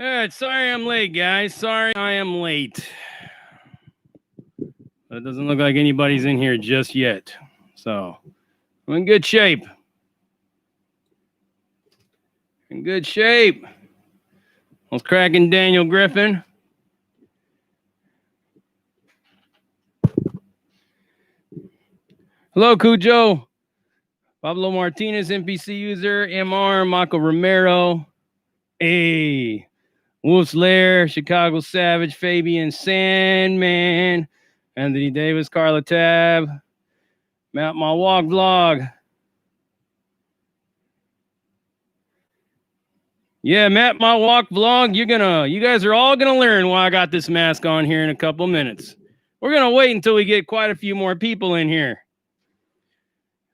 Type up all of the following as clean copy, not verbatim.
All right, sorry I'm late, guys. Sorry I am late. It doesn't look like anybody's in here just yet. So, I'm in good shape. In good shape. I was cracking Daniel Griffin. Hello, Cujo. Pablo Martinez, NPC user. MR, Marco Romero. Hey. Wolf's Lair, Chicago Savage, Fabian Sandman, Anthony Davis, Carla Tab, Map My Walk Vlog. Yeah, Map My Walk Vlog. You guys are all gonna learn why I got this mask on here in a couple minutes. We're gonna wait until we get quite a few more people in here.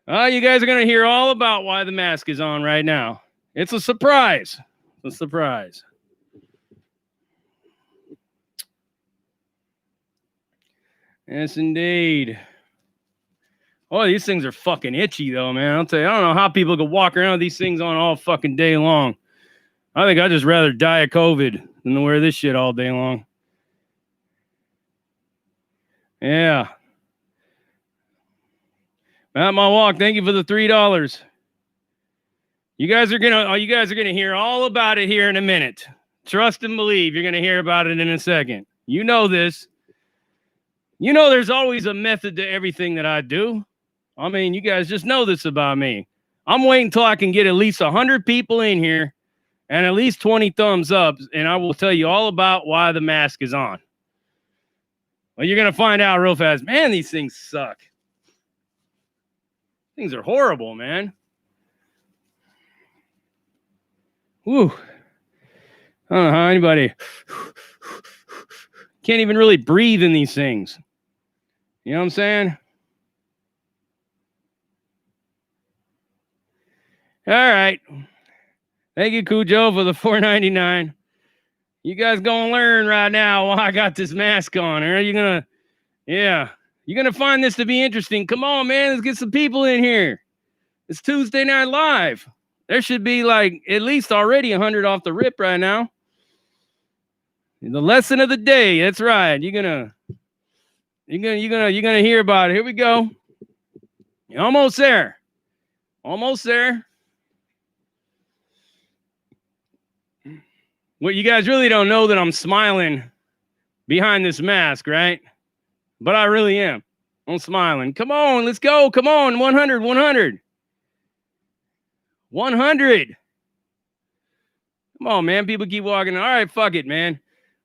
You guys are gonna hear all about why the mask is on right now. It's a surprise. It's a surprise. Yes, indeed. Oh, these things are fucking itchy, though, man. I'll tell you, I don't know how people could walk around with these things on all fucking day long. I think I'd just rather die of COVID than to wear this shit all day long. Yeah. Matt My Walk, thank you for the $3. You guys are gonna hear all about it here in a minute. Trust and believe you're gonna hear about it in a second. You know this. You know there's always a method to everything that I do. I mean, you guys just know this about me. I'm waiting until I can get at least 100 people in here and at least 20 thumbs up, and I will tell you all about why the mask is on. Well, you're going to find out real fast. Man, these things suck. Things are horrible, man. Whew. I don't know how anybody can't even really breathe in these things. You know what I'm saying? All right. Thank you, Cujo, for the $4.99. You guys gonna learn right now why I got this mask on. Are you gonna? Yeah. You're gonna find this to be interesting. Come on, man. Let's get some people in here. It's Tuesday Night Live. There should be like at least already 100 off the rip right now. The lesson of the day. That's right. You're gonna hear about it. Here we go. You're almost there. Almost there. Well, you guys really don't know that I'm smiling behind this mask, right? But I really am. I'm smiling. Come on, let's go. Come on, 100, 100. 100. Come on, man. People keep walking. All right, fuck it, man.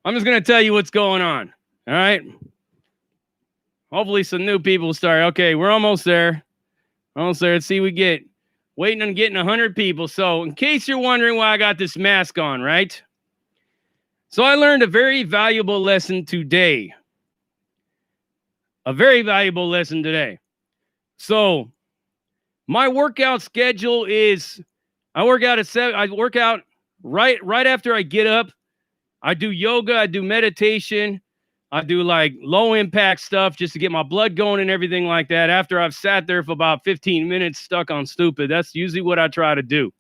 I'm just going to tell you what's going on. All right? Hopefully some new people start. Okay, we're almost there. Almost there. Let's see we get. Waiting on getting 100 people. So in case you're wondering why I got this mask on, right? So I learned a very valuable lesson today. A very valuable lesson today. So my workout schedule is I work out at 7. I work out right after I get up. I do yoga, I do meditation, I do like low impact stuff just to get my blood going and everything like that. After I've sat there for about 15 minutes stuck on stupid, that's usually what I try to do.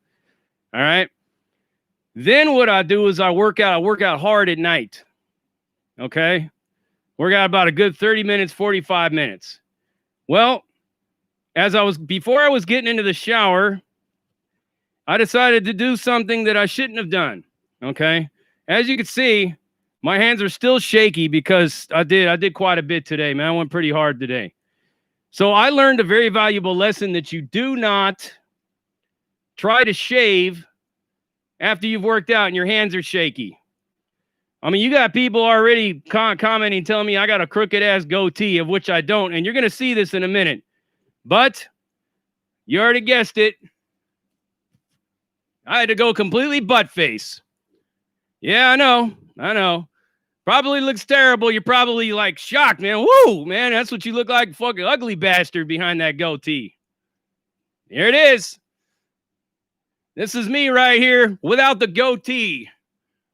All right. Then what I do is I work out hard at night. Okay. Work out about a good 30 minutes, 45 minutes. Well, before I was getting into the shower, I decided to do something that I shouldn't have done. Okay. As you can see, my hands are still shaky because I did quite a bit today, man. I went pretty hard today. So I learned a very valuable lesson that you do not try to shave after you've worked out and your hands are shaky. I mean, you got people already commenting, telling me I got a crooked ass goatee, of which I don't. And you're going to see this in a minute. But you already guessed it. I had to go completely butt face. Yeah, I know. Probably looks terrible. You're probably like shocked, man. Woo, man, that's what you look like. Fucking ugly bastard behind that goatee. Here it is. This is me right here without the goatee.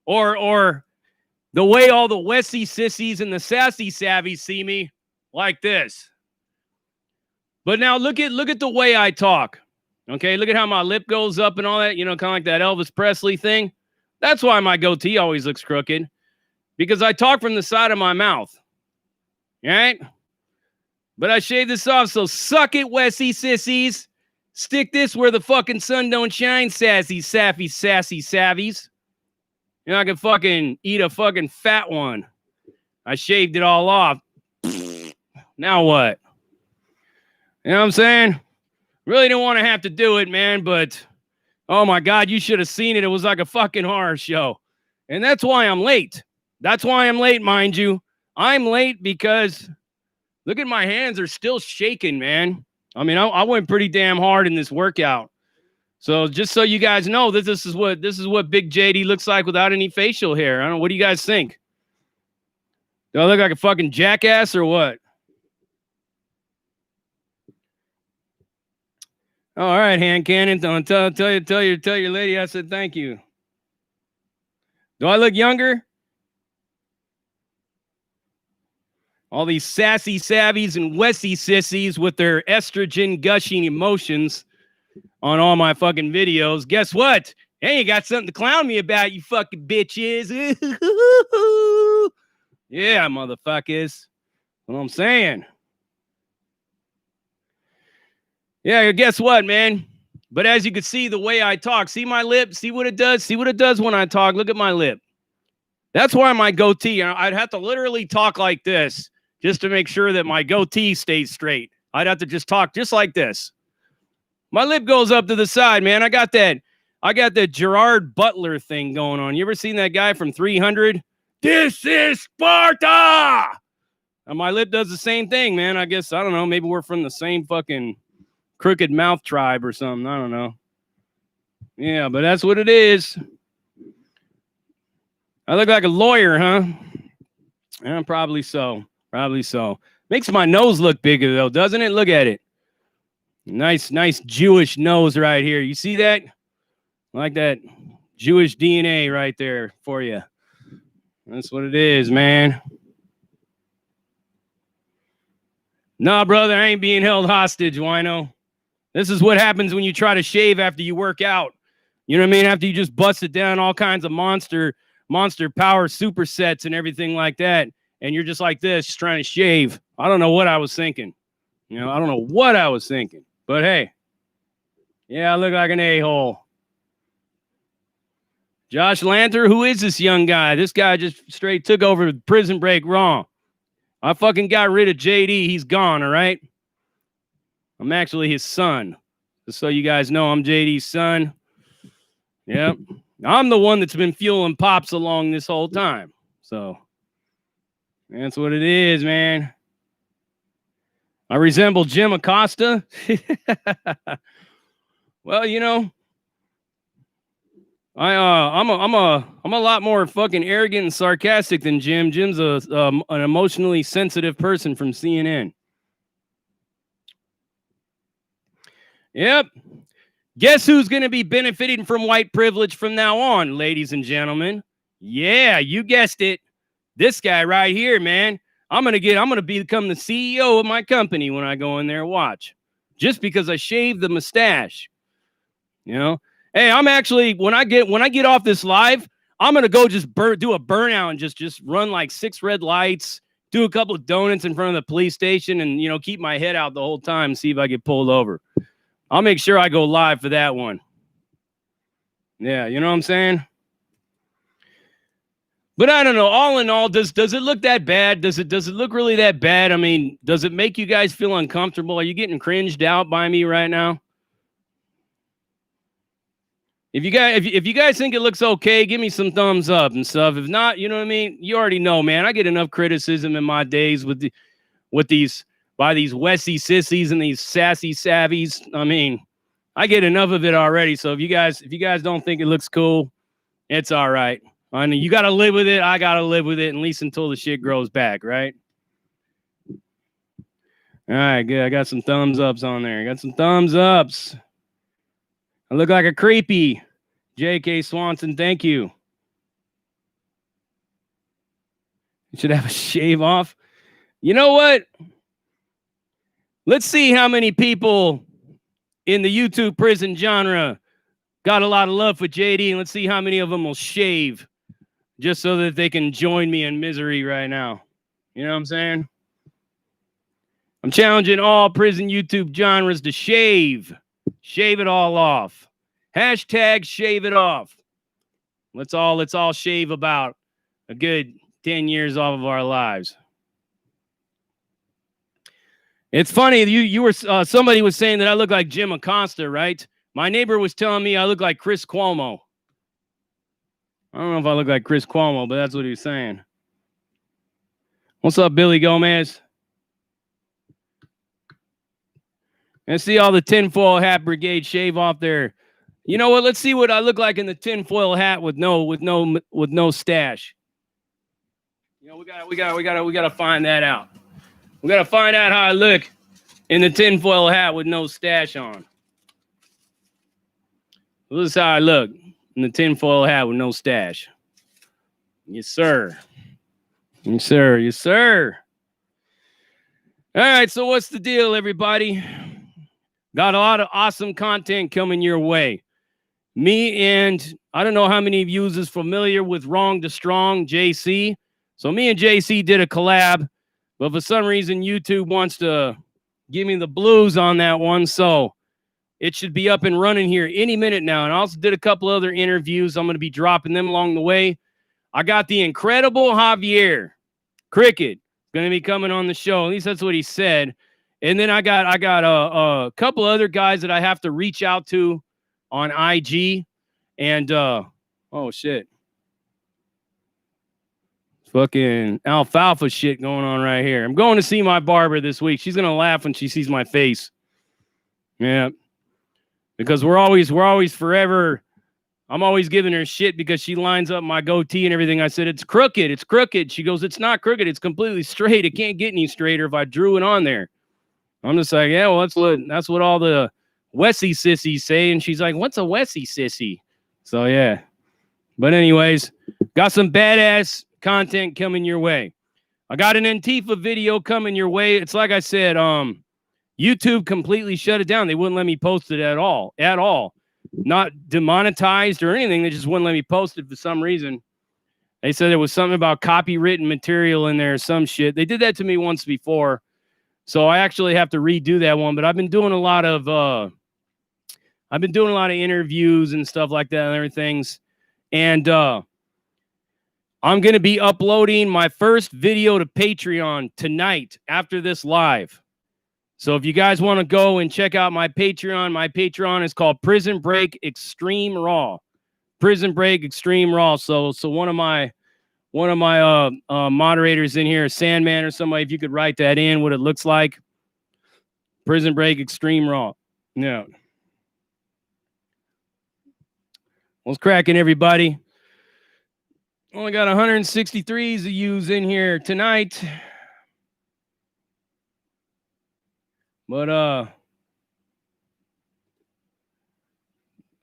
Or the way all the Wessie sissies and the sassy savvies see me, like this. But now look at the way I talk. Okay, look at how my lip goes up and all that, kind of like that Elvis Presley thing. That's why my goatee always looks crooked, because I talk from the side of my mouth. All right? But I shaved this off, so suck it, Wessie sissies. Stick this where the fucking sun don't shine, sassy, sappy, sassy savvies. You know, I can fucking eat a fucking fat one. I shaved it all off. Now what? You know what I'm saying? Really didn't want to have to do it, man, but oh my God, you should have seen it. It was like a fucking horror show. And that's why I'm late. That's why I'm late, mind you. I'm late because look at my hands are still shaking, man. I mean, I went pretty damn hard in this workout. So just so you guys know that this is what Big JD looks like without any facial hair. I don't know. What do you guys think? Do I look like a fucking jackass or what? Oh, all right, hand cannon. Tell your lady I said thank you. Do I look younger? All these sassy savvies and Wessie sissies with their estrogen gushing emotions on all my fucking videos. Guess what? Hey, you got something to clown me about, you fucking bitches. Yeah, motherfuckers. What I'm saying. Yeah, guess what, man? But as you can see, the way I talk, see my lip? See what it does? See what it does when I talk? Look at my lip. That's why my goatee, I'd have to literally talk like this just to make sure that my goatee stays straight. I'd have to just talk just like this. My lip goes up to the side, man. I got that Gerard Butler thing going on. You ever seen that guy from 300? This is Sparta! And my lip does the same thing, man. I guess, I don't know, maybe we're from the same fucking crooked mouth tribe or something. I don't know. Yeah, but that's what it is. I look like a lawyer, huh? Yeah, probably so. Probably so. Makes my nose look bigger, though, doesn't it? Look at it. Nice Jewish nose right here. You see that? Like that Jewish DNA right there for you. That's what it is, man. Nah, brother, I ain't being held hostage, wino. This is what happens when you try to shave after you work out. You know what I mean? After you just busted down all kinds of monster power supersets and everything like that. And you're just like this, just trying to shave. I don't know what I was thinking. You know, I don't know what I was thinking. But hey, yeah, I look like an a-hole. Josh Lanther, who is this young guy? This guy just straight took over Prison Break Raw. I fucking got rid of JD. He's gone, all right? I'm actually his son. Just so you guys know, I'm JD's son. Yep. I'm the one that's been fueling Pops along this whole time. So that's what it is, man. I resemble Jim Acosta. Well, you know, I'm a lot more fucking arrogant and sarcastic than Jim. Jim's an emotionally sensitive person from CNN. Yep. Guess who's going to be benefiting from white privilege from now on, ladies and gentlemen? Yeah, you guessed it. This guy right here, man. I'm going to become the CEO of my company when I go in there and watch. Just because I shaved the mustache. You know? Hey, I'm actually when I get off this live, I'm going to go just do a burnout and just run like 6 red lights, do a couple of donuts in front of the police station and, you know, keep my head out the whole time and see if I get pulled over. I'll make sure I go live for that one. Yeah, you know what I'm saying? But I don't know. All in all, does it look that bad? Does it look really that bad? I mean, does it make you guys feel uncomfortable? Are you getting cringed out by me right now? If you guys think it looks okay, give me some thumbs up and stuff. If not, you know what I mean? You already know, man. I get enough criticism in my days by these Wessie sissies and these sassy savvies. I mean, I get enough of it already. So if you guys don't think it looks cool, it's all right. I mean, you got to live with it. I got to live with it, at least until the shit grows back, right? All right, good. I got some thumbs ups on there. I got some thumbs ups. I look like a creepy. J.K. Swanson, thank you. You should have a shave off. You know what? Let's see how many people in the YouTube prison genre got a lot of love for JD, and let's see how many of them will shave just so that they can join me in misery right now. You know what I'm saying? I'm challenging all prison YouTube genres to shave. Shave it all off. Hashtag shave it off. Let's all shave about a good 10 years off of our lives. It's funny, you were somebody was saying that I look like Jim Acosta, right? My neighbor was telling me I look like Chris Cuomo. I don't know if I look like Chris Cuomo, but that's what he was saying. What's up, Billy Gomez? And see all the tinfoil hat brigade shave off there. You know what? Let's see what I look like in the tinfoil hat with no stash. You know, we gotta find that out. We gotta find out how I look in the tinfoil hat with no stash on. This is how I look in the tinfoil hat with no stash. Yes, sir. Yes, sir. Yes, sir. All right, so what's the deal, everybody? Got a lot of awesome content coming your way. Me and I don't know how many of you is familiar with Wrong to Strong, JC. So me and JC did a collab, but for some reason YouTube wants to give me the blues on that one. So it should be up and running here any minute now. And I also did a couple other interviews. I'm going to be dropping them along the way. I got the incredible Javier Cricket going to be coming on the show. At least that's what he said. And then I got a couple other guys that I have to reach out to on IG. And oh shit. Fucking alfalfa shit going on right here. I'm going to see my barber this week. She's gonna laugh when she sees my face. Yeah. Because we're always forever. I'm always giving her shit because she lines up my goatee and everything. I said, it's crooked. It's crooked. She goes, it's not crooked. It's completely straight. It can't get any straighter if I drew it on there. I'm just like, yeah, well, that's what all the Wessie sissies say. And she's like, what's a Wessie sissy? So, yeah. But anyways, got some badass content coming your way. I got an Antifa video coming your way. It's like I said, YouTube completely shut it down. They wouldn't let me post it at all. Not demonetized or anything. They just wouldn't let me post it for some reason. They said there was something about copywritten material in there or some shit. They did that to me once before. So I actually have to redo that one. But I've been doing a lot of interviews and stuff like that and everything. And I'm going to be uploading my first video to Patreon tonight after this live. So if you guys want to go and check out my Patreon is called Prison Break Extreme Raw. Prison Break Extreme Raw. So one of my moderators in here, Sandman or somebody, if you could write that in, what it looks like. Prison Break Extreme Raw. Yeah. What's cracking, everybody? Only got 163s of yous in here tonight. But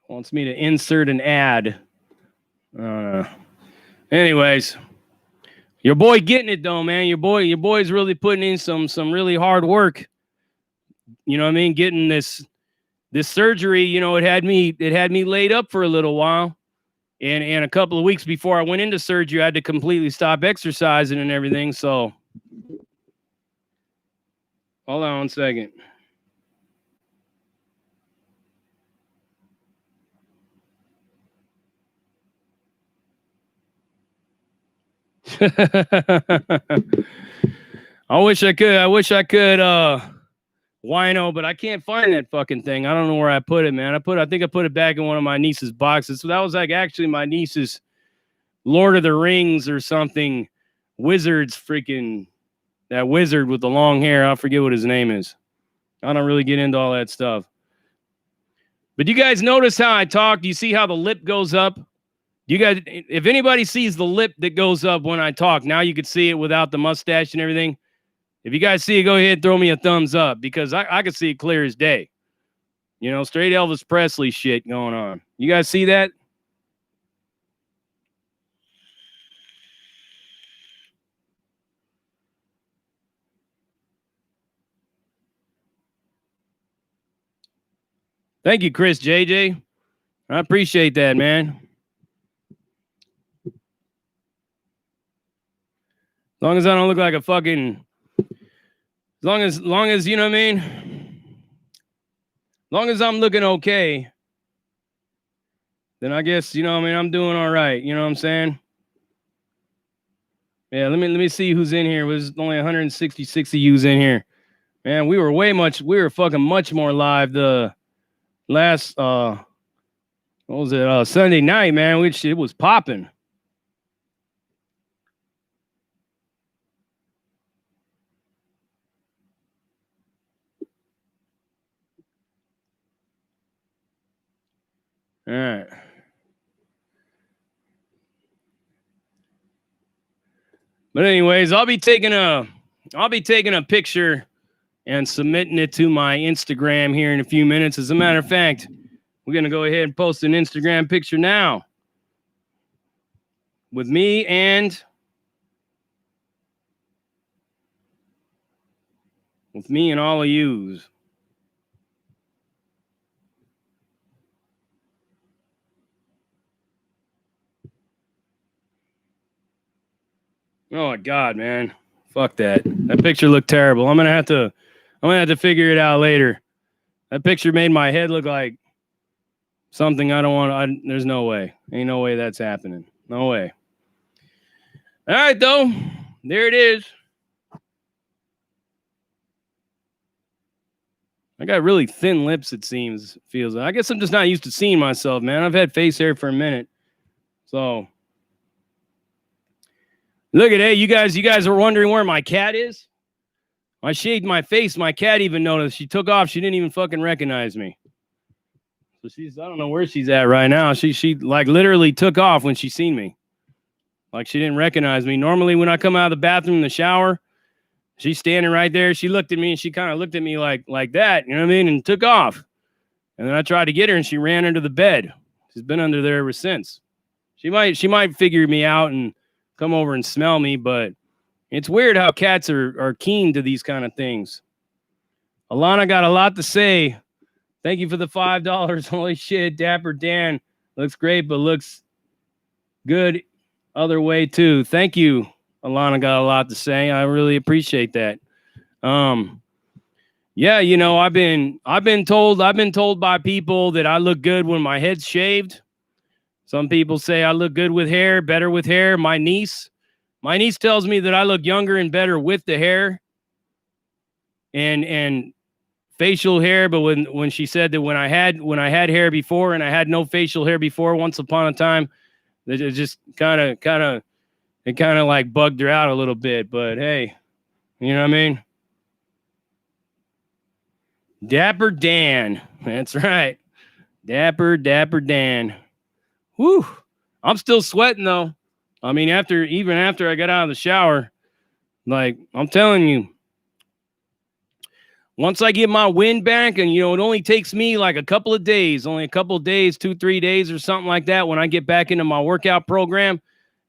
wants me to insert an ad. Anyways, your boy getting it though, man. Your boy's really putting in some really hard work. You know what I mean? Getting this surgery, you know, it had me laid up for a little while. And a couple of weeks before I went into surgery, I had to completely stop exercising and everything. So hold on 1 second. I wish I could wino, but I can't find that fucking thing. I don't know where I put it, man. I think I put it back in one of my niece's boxes. So that was like actually my niece's Lord of the Rings or something. Wizards freaking that wizard with the long hair. I forget what his name is. I don't really get into all that stuff. But you guys notice how I talk? Do you see how the lip goes up? You guys, if anybody sees the lip that goes up when I talk, now you could see it without the mustache and everything. If you guys see it, go ahead and throw me a thumbs up because I can see it clear as day. You know, straight Elvis Presley shit going on. You guys see that? Thank you, Chris JJ. I appreciate that, man. As long as I don't look like a fucking, long as you know what I mean. As long as I'm looking okay, then I guess you know what I mean. I'm doing all right. You know what I'm saying? Yeah. Let me see who's in here. There's only 166 of yous in here. Man, we were fucking much more live the last what was it, Sunday night, man, which it was popping. All right. But anyways, I'll be taking a picture and submitting it to my Instagram here in a few minutes. As a matter of fact, we're gonna go ahead and post an Instagram picture now with me and all of yous. Oh my God, man. Fuck that. That picture looked terrible. I'm gonna have to figure it out later. That picture made my head look like something I don't want. There's no way. Ain't no way that's happening. No way. All right, though. There it is. I got really thin lips, it feels. I guess I'm just not used to seeing myself, man. I've had face hair for a minute. So look at it. You guys are wondering where my cat is? I shaved my face. My cat even noticed. She took off. She didn't even fucking recognize me. So I don't know where she's at right now. She like literally took off when she seen me. Like she didn't recognize me. Normally when I come out of the bathroom in the shower, she's standing right there. She looked at me and she kind of looked at me like that, you know what I mean? And took off. And then I tried to get her and she ran under the bed. She's been under there ever since. She might figure me out and come over and smell me, but it's weird how cats are keen to these kind of things. Alana got a lot to say. Thank you for the $5. Holy shit, Dapper Dan. Looks great, but looks good other way too. Thank you. Alana got a lot to say. I really appreciate that. Yeah, you know, I've been told by people that I look good when my head's shaved. Some people say I look good with hair, better with hair. My niece tells me that I look younger and better with the hair and facial hair. But when she said that when I had hair before and I had no facial hair before, once upon a time, it just kind of like bugged her out a little bit. But hey, you know what I mean? Dapper Dan. That's right. Dapper Dan. Whew. I'm still sweating though. I mean, even after I got out of the shower, like I'm telling you, once I get my wind back, and you know, it only takes me like a couple of days, 2-3 days or something like that. When I get back into my workout program,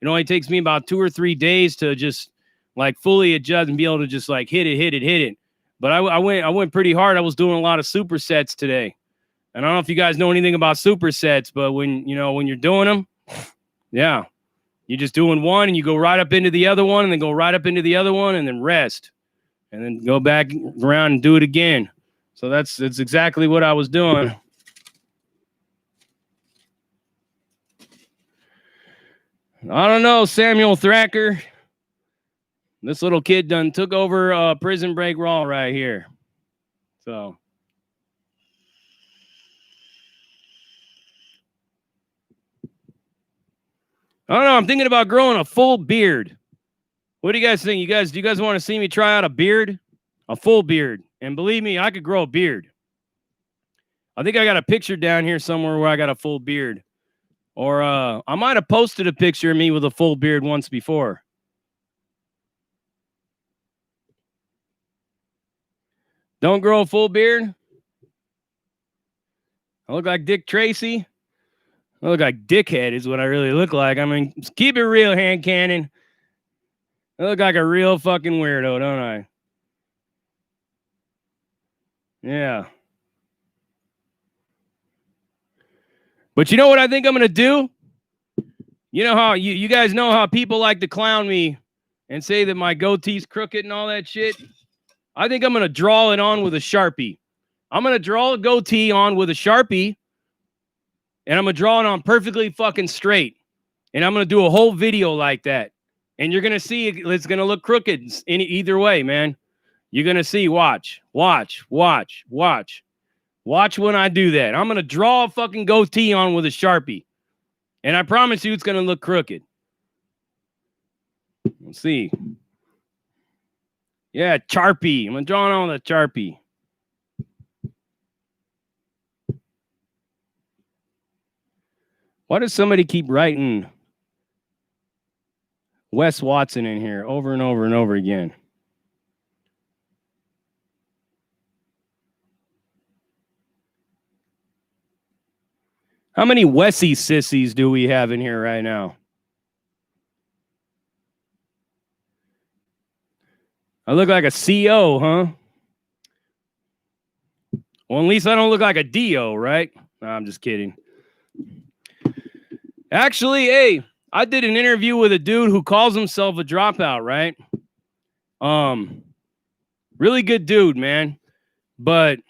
it only takes me about 2 or 3 days to just like fully adjust and be able to just like hit it. But I went pretty hard. I was doing a lot of supersets today. And I don't know if you guys know anything about supersets, but when you're doing them, yeah, you're just doing one and you go right up into the other one and then go right up into the other one and then rest and then go back around and do it again. So that's exactly what I was doing. I don't know, Samuel Thacker. This little kid done took over Prison Break Raw right here. So I don't know. I'm thinking about growing a full beard. What do you guys think? Do you guys want to see me try out a beard? A full beard. And believe me, I could grow a beard. I think I got a picture down here somewhere where I got a full beard. Or I might have posted a picture of me with a full beard once before. Don't grow a full beard? I look like Dick Tracy. I look like Dickhead is what I really look like. I mean, keep it real, Hand Cannon. I look like a real fucking weirdo, don't I? Yeah. But you know what I think I'm going to do? You know how you guys know how people like to clown me and say that my goatee's crooked and all that shit? I think I'm going to draw it on with a Sharpie. I'm going to draw a goatee on with a Sharpie, and I'm going to draw it on perfectly fucking straight. And I'm going to do a whole video like that. And you're going to see it's going to look crooked in either way, man. You're going to see. Watch. Watch when I do that. I'm going to draw a fucking goatee on with a Sharpie. And I promise you it's going to look crooked. Let's see. Yeah, Sharpie. I'm going to draw it on with a Sharpie. Why does somebody keep writing Wes Watson in here over and over and over again? How many Wessie sissies do we have in here right now? I look like a CO, huh? Well, at least I don't look like a DO, right? No, I'm just kidding. Actually, hey, I did an interview with a dude who calls himself a dropout, right? Really good dude, man. But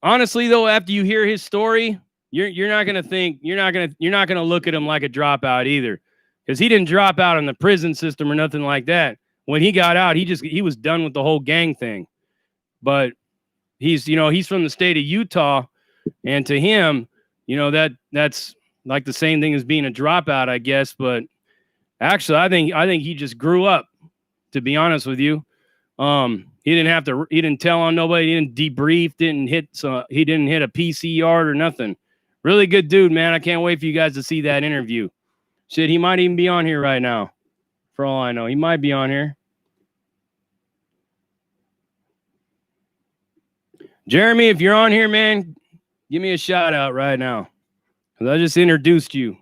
honestly, though, after you hear his story, you're not gonna look at him like a dropout either, because he didn't drop out in the prison system or nothing like that. When he got out, he was done with the whole gang thing. But he's from the state of Utah, and to him, that's like the same thing as being a dropout, I guess. But actually, I think he just grew up, to be honest with you. He didn't tell on nobody, he didn't debrief, he didn't hit a PC yard or nothing. Really good dude, man. I can't wait for you guys to see that interview. Shit, he might even be on here right now. For all I know, he might be on here. Jeremy, if you're on here, man, give me a shout out right now, because I just introduced you.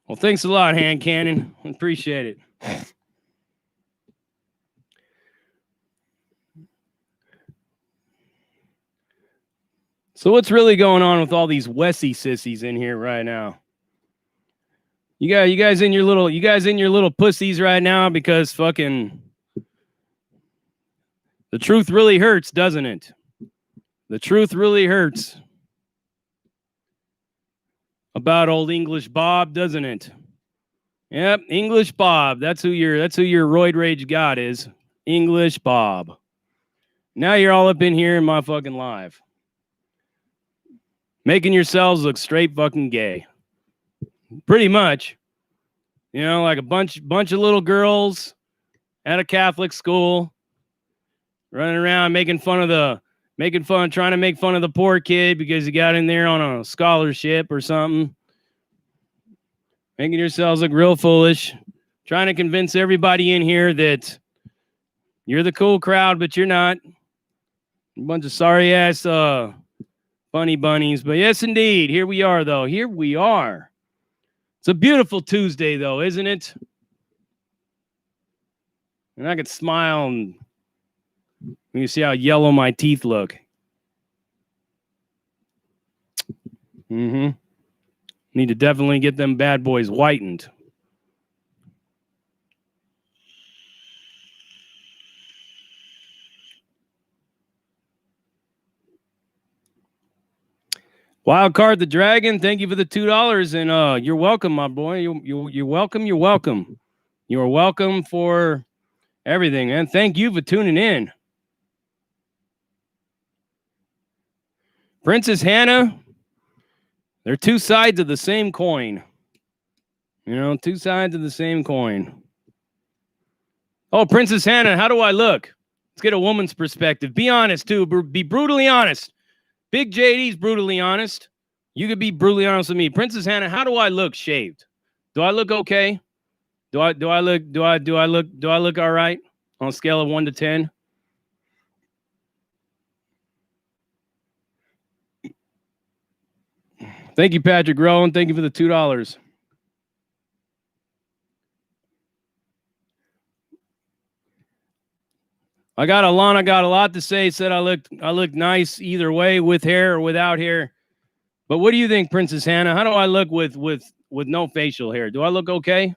Well, thanks a lot, Hand Cannon. Appreciate it. So what's really going on with all these Wessie sissies in here right now? You guys in your little pussies right now, because fucking the truth really hurts, doesn't it? The truth really hurts about old English Bob, doesn't it? Yep, English Bob. That's who your roid rage god is. English Bob. Now you're all up in here in my fucking live, making yourselves look straight fucking gay. Pretty much. Like a bunch of little girls at a Catholic school running around trying to make fun of the poor kid because he got in there on a scholarship or something. Making yourselves look real foolish. Trying to convince everybody in here that you're the cool crowd, but you're not. A bunch of sorry ass funny bunnies. But yes, indeed. Here we are, though. Here we are. It's a beautiful Tuesday, though, isn't it? And I could smile and you see how yellow my teeth look. Need to definitely get them bad boys whitened. Wildcard the Dragon, thank you for the $2, and you're welcome, my boy. You're welcome. You're welcome. You're welcome for everything, and thank you for tuning in. Princess Hannah, they're two sides of the same coin. Two sides of the same coin. Oh, Princess Hannah, how do I look? Let's get a woman's perspective. Be honest, too. Be brutally honest. Big JD's brutally honest. You could be brutally honest with me. Princess Hannah, how do I look shaved? Do I look okay? Do I look all right on a scale of 1 to 10? Thank you, Patrick Rowan. Thank you for the $2. Alana got a lot to say. Said I looked nice either way, with hair or without hair. But what do you think, Princess Hannah? How do I look with no facial hair? Do I look okay?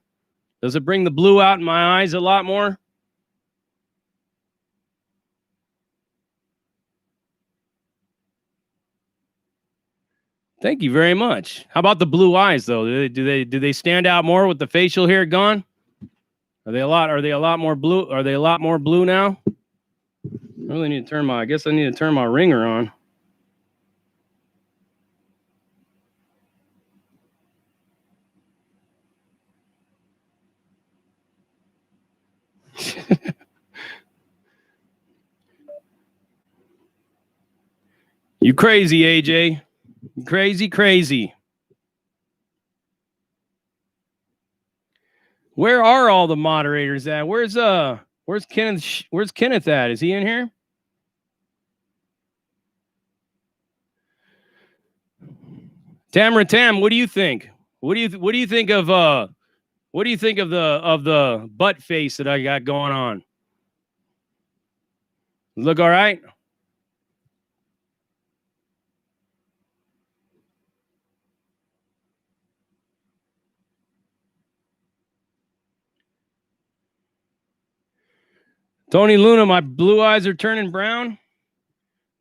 Does it bring the blue out in my eyes a lot more? Thank you very much. How about the blue eyes though? Do they stand out more with the facial hair gone? Are they a lot more blue? Are they a lot more blue now? I really need to turn my, I guess I need to turn my ringer on. You crazy, AJ. You crazy. Where are all the moderators at? Where's Kenneth at? Is he in here? Tamara Tam, what do you think? What do you think of the butt face that I got going on? Look all right? Tony Luna, my blue eyes are turning brown.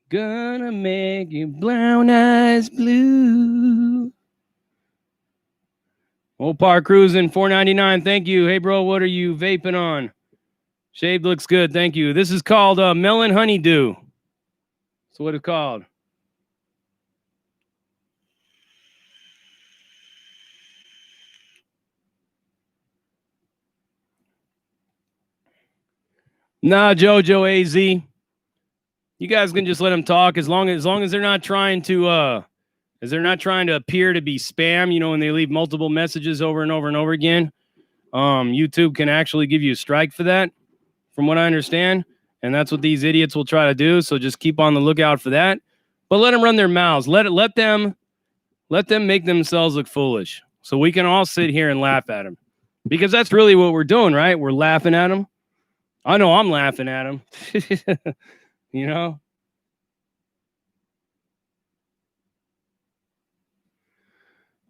Gonna make your brown eyes blue. Old Park Cruising, $4.99. Thank you. Hey, bro, what are you vaping on? Shaved looks good. Thank you. This is called Melon Honeydew. That's what it's called. Nah, Jojo AZ. You guys can just let them talk as long as they're not trying to appear to be spam, you know, when they leave multiple messages over and over and over again. YouTube can actually give you a strike for that, from what I understand. And that's what these idiots will try to do. So just keep on the lookout for that. But let them run their mouths. Let them make themselves look foolish. So we can all sit here and laugh at them. Because that's really what we're doing, right? We're laughing at them. I know I'm laughing at them. You know?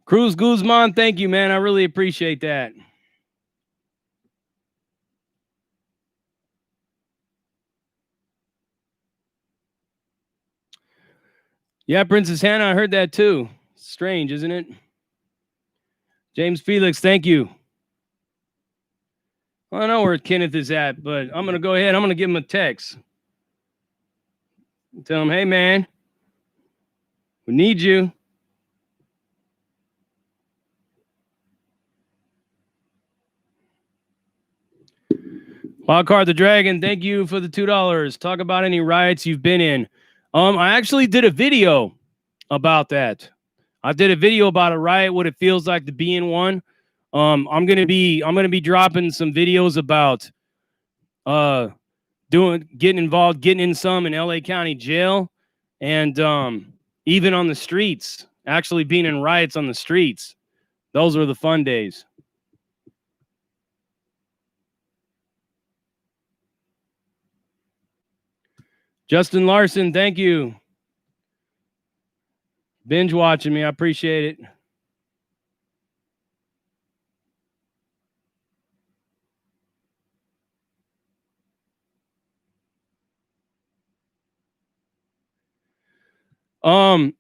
Cruz Guzman, thank you, man. I really appreciate that. Yeah, Princess Hannah, I heard that too. Strange, isn't it? James Felix, thank you. I don't know where Kenneth is at, but I'm going to go ahead. I'm going to give him a text. Tell him, hey, man, we need you. Wildcard the Dragon, thank you for the $2. Talk about any riots you've been in. I actually did a video about that. I did a video about a riot, what it feels like to be in one. I'm gonna be dropping some videos about getting involved, getting in some in LA County Jail, and even on the streets, actually being in riots on the streets. Those were the fun days. Justin Larson, thank you. Binge watching me. I appreciate it.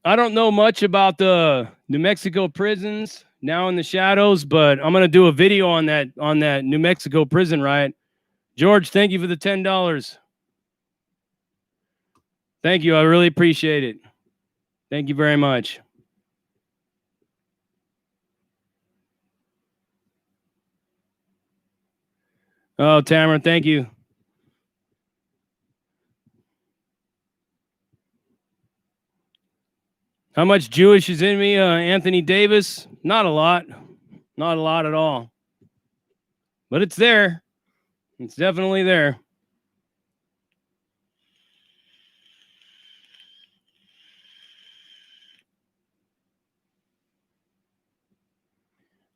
I don't know much about the New Mexico prisons now in the shadows, but I'm gonna do a video on that New Mexico prison riot. George, thank you for the $10. Thank you. I really appreciate it. Thank you very much. Oh, Tamara, thank you. How much Jewish is in me, Anthony Davis? Not a lot. Not a lot at all. But it's there. It's definitely there.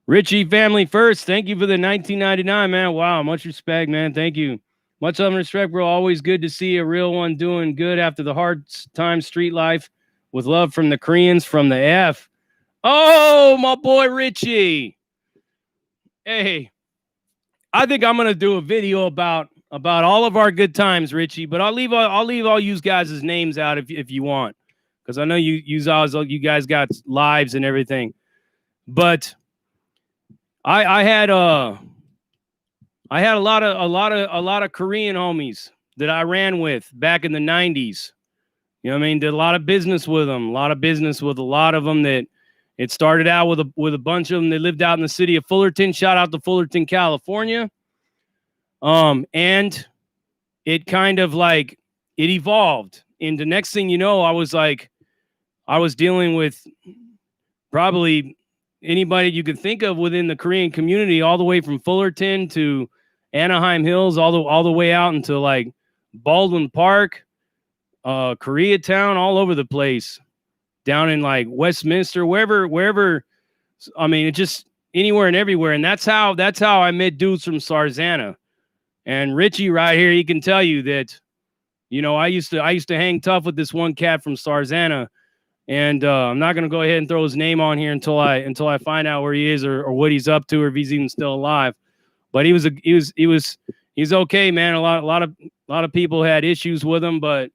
Richie Family First, thank you for the 1999, man. Wow, much respect, man. Thank you. Much love and respect, bro. Always good to see a real one doing good after the hard time street life. With love from the Koreans from the F. Oh, my boy Richie. Hey, I think I'm gonna do a video about all of our good times, Richie. But I'll leave all you guys' names out if you want, because I know you guys got lives and everything. But I had a lot of Korean homies that I ran with back in the 90s. You know what I mean? Did a lot of business with them. A lot of business with a lot of them. That it started out with a bunch of them that lived out in the city of Fullerton. Shout out to Fullerton, California. And it kind of like it evolved. And the next thing you know, I was dealing with probably anybody you could think of within the Korean community, all the way from Fullerton to Anaheim Hills, all the way out into like Baldwin Park, Koreatown, all over the place, down in like Westminster, wherever. I mean, it just anywhere and everywhere. And that's how I met dudes from Sarzana. And Richie right here, he can tell you that, you know, I used to hang tough with this one cat from Sarzana. And I'm not gonna go ahead and throw his name on here until I find out where he is or what he's up to, or if he's even still alive. But he was okay, man. A lot of people had issues with him, but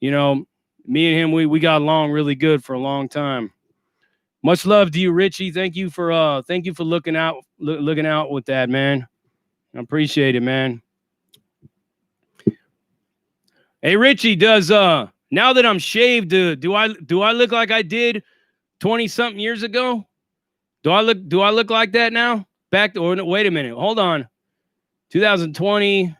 you know, me and him, we got along really good for a long time. Much love to you, Richie. Thank you for looking out with that, man. I appreciate it, man. Hey, Richie, does now that I'm shaved, do I look like I did 20-something years ago? Do I look like that now? Wait a minute. Hold on. 2020.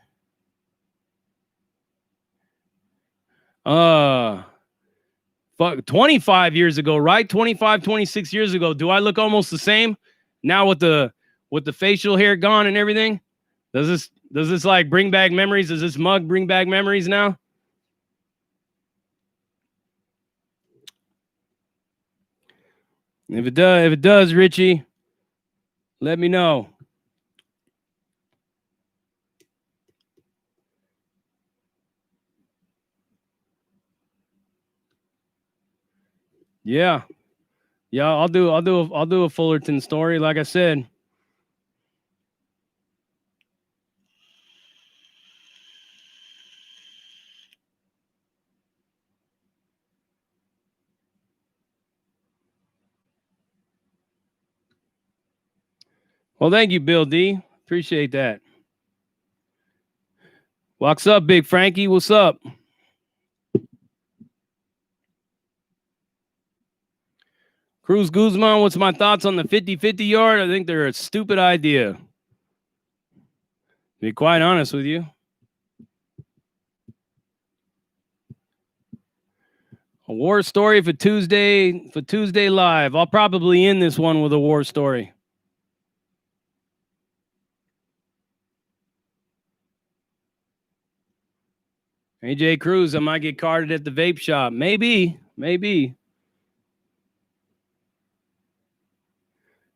Fuck, 25 years ago, right? 25, 26 years ago. Do I look almost the same now with the facial hair gone and everything? Does this like bring back memories? Does this mug bring back memories now? If it does, Richie, let me know. Yeah, I'll do a Fullerton story, like I said. Well, thank you, Bill D. Appreciate that. What's up, Big Frankie? What's up? Cruz Guzman, what's my thoughts on the 50-50 yard? I think they're a stupid idea. To be quite honest with you. A war story for Tuesday Live. I'll probably end this one with a war story. AJ Cruz, I might get carded at the vape shop. Maybe.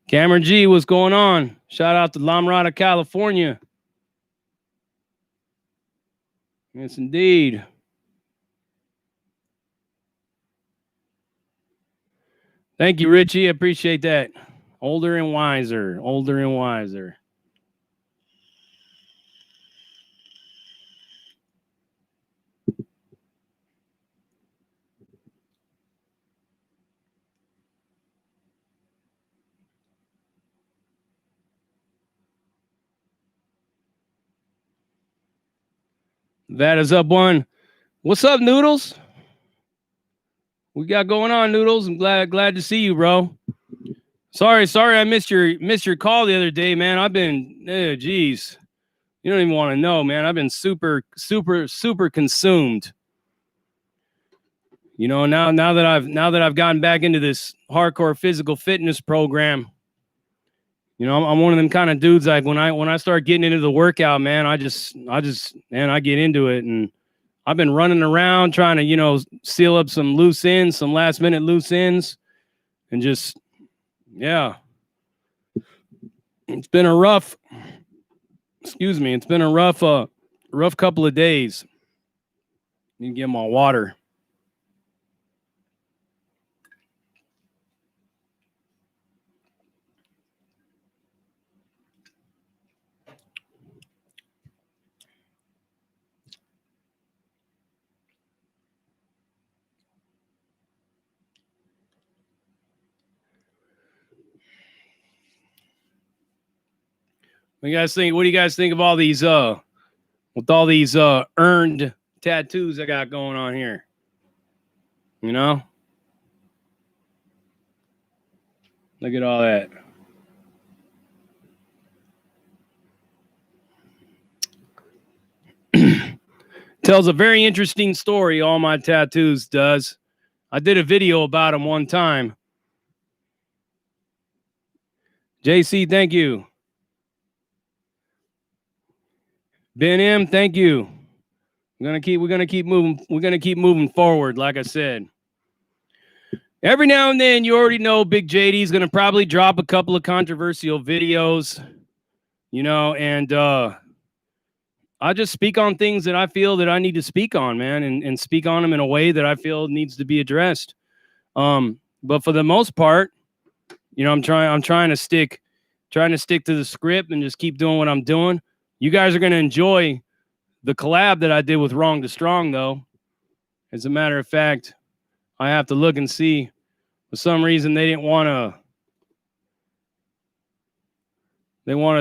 Cameron G, what's going on? Shout out to La Mirada, California. Yes, indeed. Thank you, Richie. I appreciate that. Older and wiser. That is up one. What's up, Noodles? We got going on, Noodles. I'm glad to see you, bro. Sorry, I missed your call the other day, man. I've been, geez, you don't even want to know, man. I've been super consumed. You know, now that I've gotten back into this hardcore physical fitness program, you know, I'm one of them kind of dudes. Like when I start getting into the workout, man, I get into it, and I've been running around trying to, you know, seal up some loose ends, some last minute loose ends, and just, yeah. It's been a rough, it's been a rough couple of days. Need to get my water. What do you guys think of all these with all these earned tattoos I got going on here? You know? Look at all that. Tells a very interesting story, all my tattoos does. I did a video about them one time. JC, thank you. Ben M, thank you. We're gonna keep moving forward, like I said. Every now and then, you already know Big JD is gonna probably drop a couple of controversial videos, you know, and I just speak on things that I feel that I need to speak on, man, and speak on them in a way that I feel needs to be addressed. But for the most part, you know, I'm trying to stick to the script and just keep doing what I'm doing. You guys are going to enjoy the collab that I did with Wrong to Strong, though. As a matter of fact, I have to look and see. For some reason, they wanted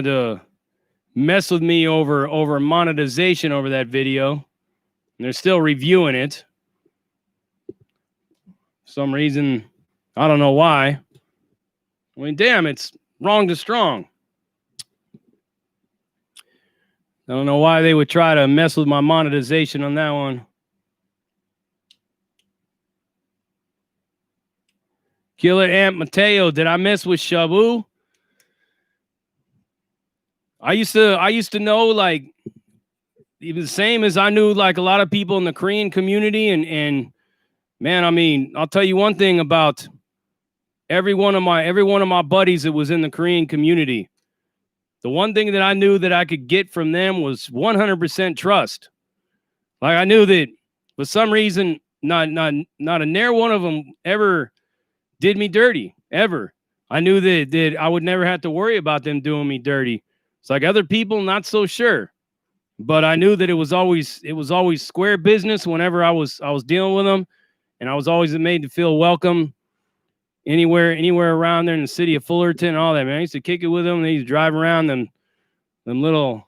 to mess with me over monetization over that video. And they're still reviewing it. For some reason, I don't know why. I mean, damn, it's Wrong to Strong. I don't know why they would try to mess with my monetization on that one. Killer Ant Mateo, did I mess with Shabu? I used to know, like, even the same as I knew, like, a lot of people in the Korean community, and man, I mean, I'll tell you one thing about every one of my buddies that was in the Korean community. The one thing that I knew that I could get from them was 100% trust. Like, I knew that for some reason, not a near one of them ever did me dirty, ever. I knew that I would never have to worry about them doing me dirty. It's like other people, not so sure. But I knew that it was always square business whenever I was dealing with them, and I was always made to feel welcome anywhere around there in the city of Fullerton and all that, man. I used to kick it with them. They used to drive around them little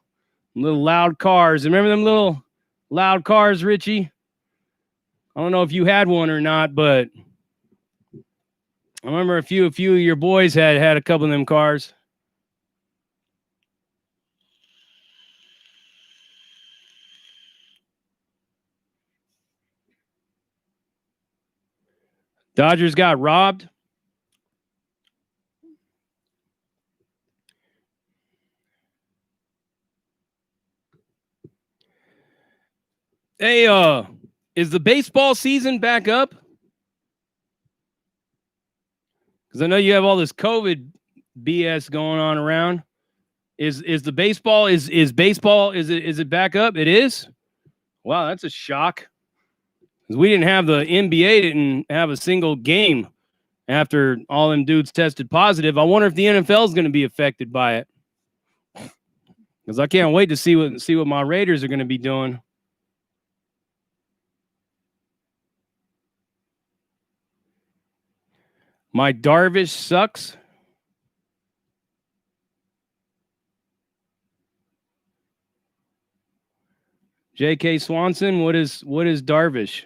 loud cars. Remember them little loud cars, Richie? I don't know if you had one or not, but I remember a few of your boys had a couple of them cars. Dodgers got robbed. Hey, is the baseball season back up? Because I know you have all this COVID BS going on around. Is the baseball is it back up? It is? Wow, that's a shock. Because we didn't have the NBA didn't have a single game after all them dudes tested positive. I wonder if the NFL is going to be affected by it. Because I can't wait to see what my Raiders are going to be doing. My Darvish sucks. J.K. Swanson, what is Darvish?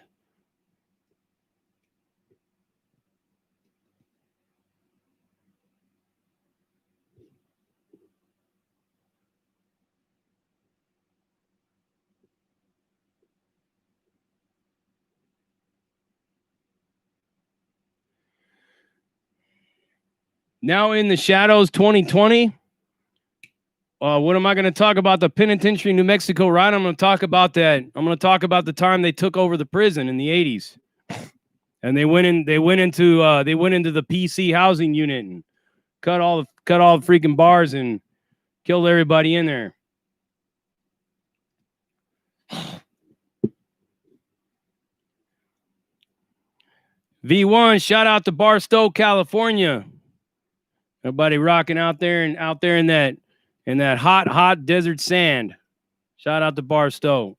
Now in the shadows 2020. What am I going to talk about? The penitentiary, New Mexico, right? I'm going to talk about that. I'm going to talk about the time they took over the prison in the 80s. And they went into the PC housing unit and cut all the freaking bars and Killed everybody in there. V1, shout out to Barstow, California. Everybody rocking out there in that hot desert sand. Shout out to Barstow.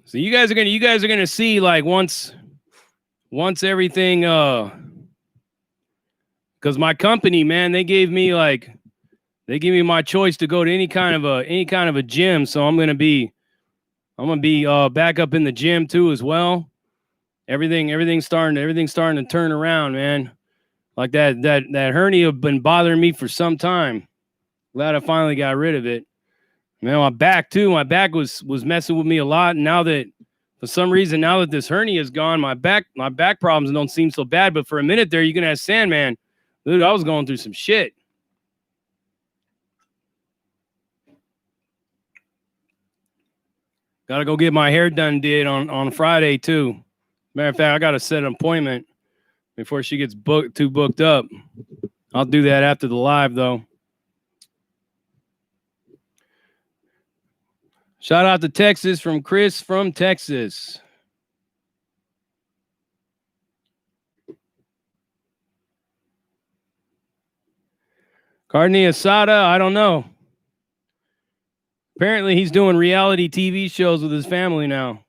So you guys are gonna see, like, once everything, because my company, man, they gave me my choice to go to any kind of a gym. So I'm gonna be back up in the gym too as well. Everything's starting to turn around, man. Like that hernia been bothering me for some time. Glad I finally got rid of it. Man, my back too. My back was messing with me a lot. And now that, for some reason, now that this hernia is gone, my back problems don't seem so bad. But for a minute there, you can ask Sandman, dude, I was going through some shit. Got to go get my hair done on Friday too. Matter of fact, I got to set an appointment before she gets booked up. I'll do that after the live though. Shout out to Texas from Chris from Texas. Carne asada, I don't know. Apparently he's doing reality TV shows with his family now.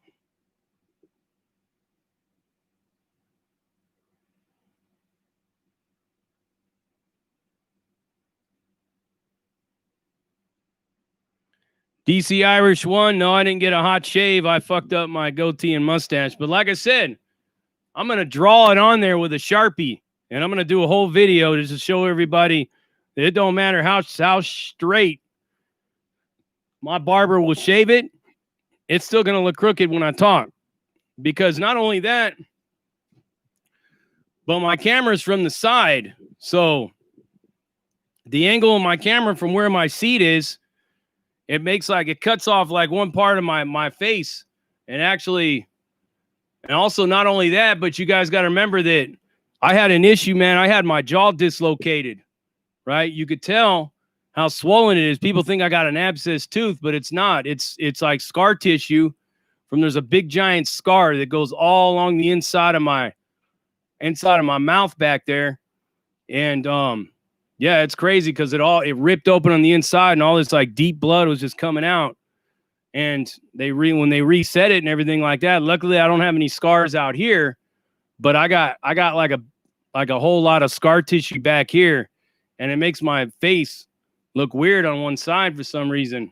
DC Irish 1. No, I didn't get a hot shave. I fucked up my goatee and mustache. But like I said, I'm going to draw it on there with a Sharpie. And I'm going to do a whole video just to show everybody that it don't matter how straight my barber will shave it. It's still going to look crooked when I talk. Because not only that, but my camera's from the side. So the angle of my camera from where my seat is, it makes it cuts off like one part of my face. And also not only that, but you guys got to remember that I had an issue, man. I had my jaw dislocated, right? You could tell how swollen it is. People think I got an abscess tooth, but it's not. It's like scar tissue there's a big giant scar that goes all along the inside of my mouth back there. And, yeah, it's crazy because it ripped open on the inside and all this like deep blood was just coming out. And when they reset it and everything like that, luckily I don't have any scars out here, but I got like a whole lot of scar tissue back here, and it makes my face look weird on one side for some reason.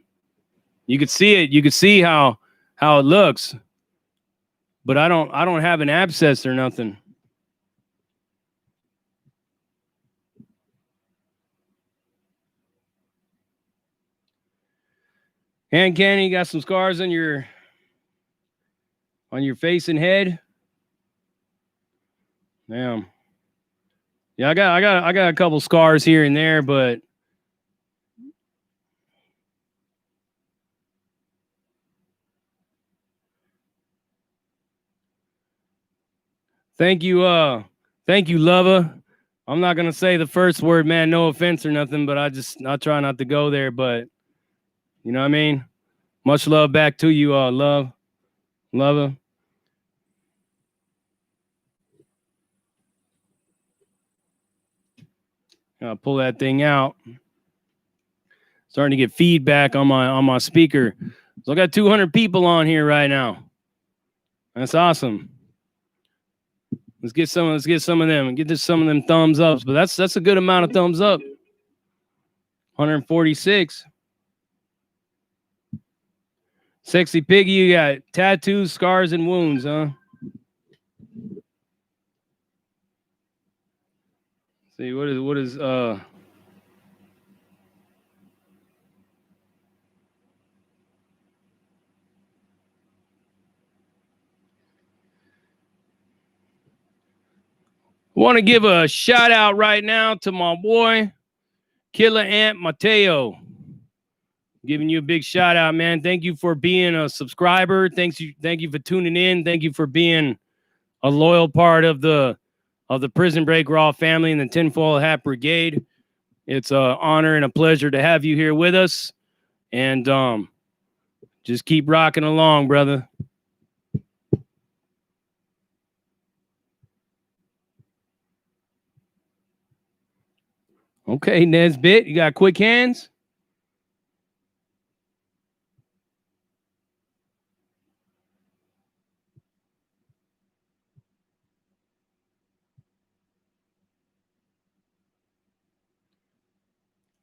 You could see it. You could see how it looks, but I don't have an abscess or nothing. And Kenny, you got some scars on your face and head. Damn. Yeah, I got a couple scars here and there, but thank you, Lova. I'm not gonna say the first word, man. No offense or nothing, but I try not to go there. But you know what I mean? Much love back to you, Lova. I'll pull that thing out. Starting to get feedback on my speaker. So I got 200 people on here right now. That's awesome. Let's get some of them and get some of them thumbs ups. But that's a good amount of thumbs up. 146. Sexy Piggy, you got tattoos, scars, and wounds, huh? See, what is want to give a shout out right now to my boy Killer Ant Mateo. Giving you a big shout out, man. Thank you for being a subscriber. Thank you for tuning in. Thank you for being a loyal part of the Prison Break Raw family and the Tinfoil Hat Brigade. It's an honor and a pleasure to have you here with us. And just keep rocking along, brother. Okay, Nesbit, you got quick hands?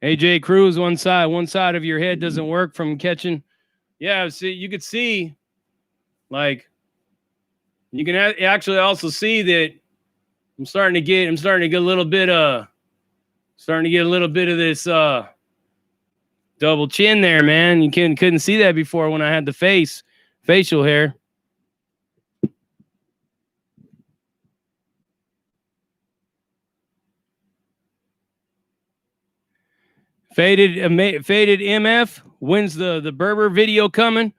AJ Cruz, one side of your head doesn't work from catching. Yeah, see, you could see, like, you can actually also see that I'm starting to get a little bit of this double chin there, man. You couldn't see that before when I had the facial hair. Faded MF wins the Berber video coming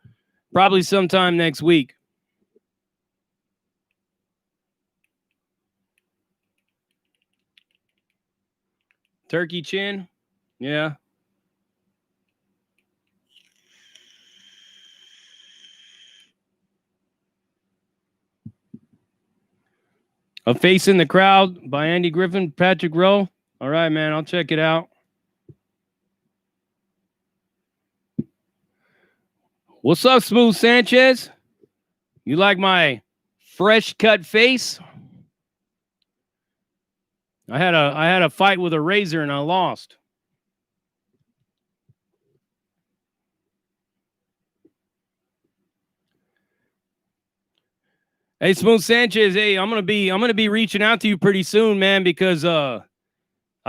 probably sometime next week. Turkey chin, yeah. A Face in the Crowd by Andy Griffin, Patrick Rowe. All right, man, I'll check it out. What's up, Smooth Sanchez? You like my fresh cut face? I had a fight with a razor and I lost. Hey, Smooth Sanchez. Hey, I'm gonna be reaching out to you pretty soon, man, because I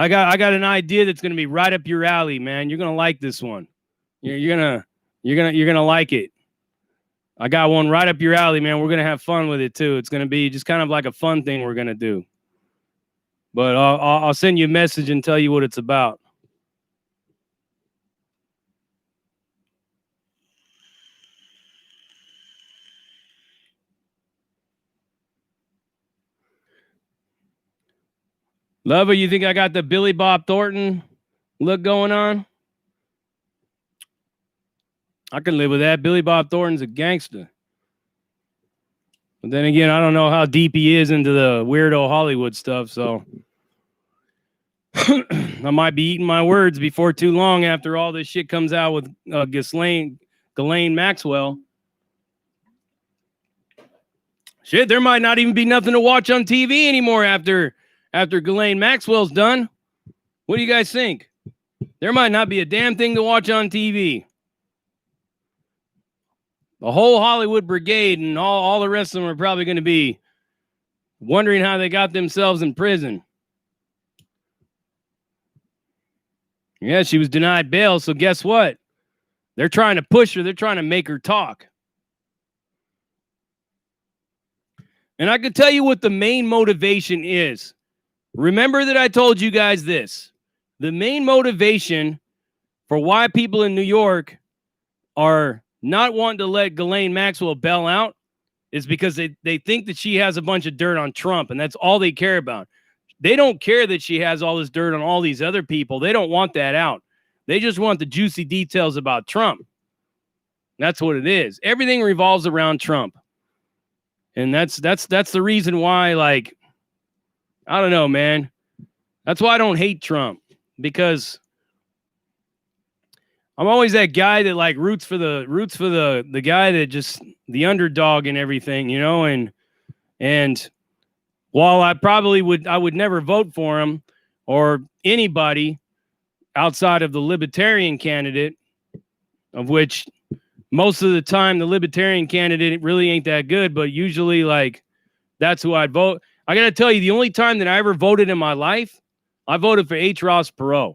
got an idea that's gonna be right up your alley, man. You're gonna like this one. You're gonna like it. I got one right up your alley, man. We're gonna have fun with it too. It's gonna be just kind of like a fun thing we're gonna do. But I'll send you a message and tell you what it's about. Lover, you think I got the Billy Bob Thornton look going on? I can live with that. Billy Bob Thornton's a gangster. But then again, I don't know how deep he is into the weirdo Hollywood stuff, so I might be eating my words before too long after all this shit comes out with Ghislaine Maxwell. Shit, there might not even be nothing to watch on TV anymore after Ghislaine Maxwell's done. What do you guys think? There might not be a damn thing to watch on TV. The whole Hollywood brigade and all the rest of them are probably going to be wondering how they got themselves in prison. Yeah, she was denied bail, so guess what? They're trying to push her. They're trying to make her talk. And I can tell you what the main motivation is. Remember that I told you guys this. The main motivation for why people in New York are not wanting to let Ghislaine Maxwell bail out is because they think that she has a bunch of dirt on Trump, and that's all they care about. They don't care that she has all this dirt on all these other people. They don't want that out. They just want the juicy details about Trump. That's what it is. Everything revolves around Trump. And that's the reason why, like, I don't know, man. That's why I don't hate Trump, because I'm always that guy that like roots for the guy that just the underdog and everything, you know, and while I would never vote for him or anybody outside of the Libertarian candidate, of which most of the time the Libertarian candidate really ain't that good, but usually like that's who I'd vote. I got to tell you, the only time that I ever voted in my life, I voted for H. Ross Perot.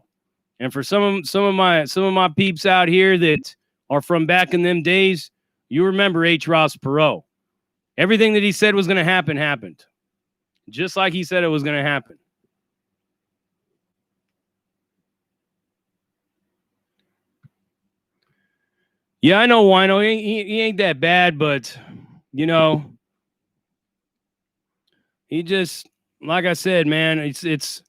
And for some of my peeps out here that are from back in them days, you remember H. Ross Perot. Everything that he said was going to happen happened. Just like he said it was going to happen. Yeah, I know Wino. He ain't that bad, but you know, he just, like I said, man, it's.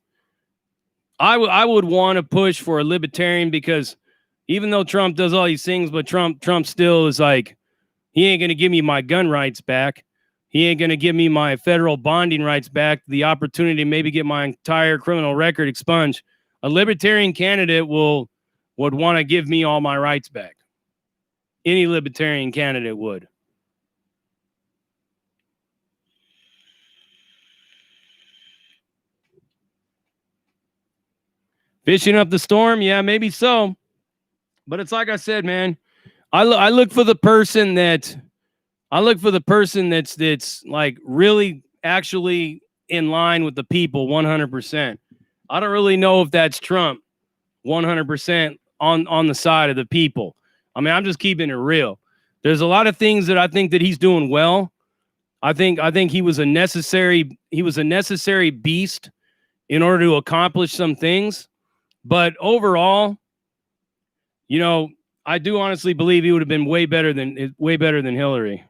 I would want to push for a libertarian because even though Trump does all these things, but Trump still is like, he ain't gonna give me my gun rights back. He ain't gonna give me my federal bonding rights back. The opportunity to maybe get my entire criminal record expunged. A libertarian candidate would want to give me all my rights back. Any libertarian candidate would. Fishing up the storm? Yeah, maybe so. But it's like I said, man. I look for the person that's like really actually in line with the people 100%. I don't really know if that's Trump 100% on the side of the people. I mean, I'm just keeping it real. There's a lot of things that I think that he's doing well. I think he was a necessary beast in order to accomplish some things. But overall, you know, I do honestly believe he would have been way better than Hillary.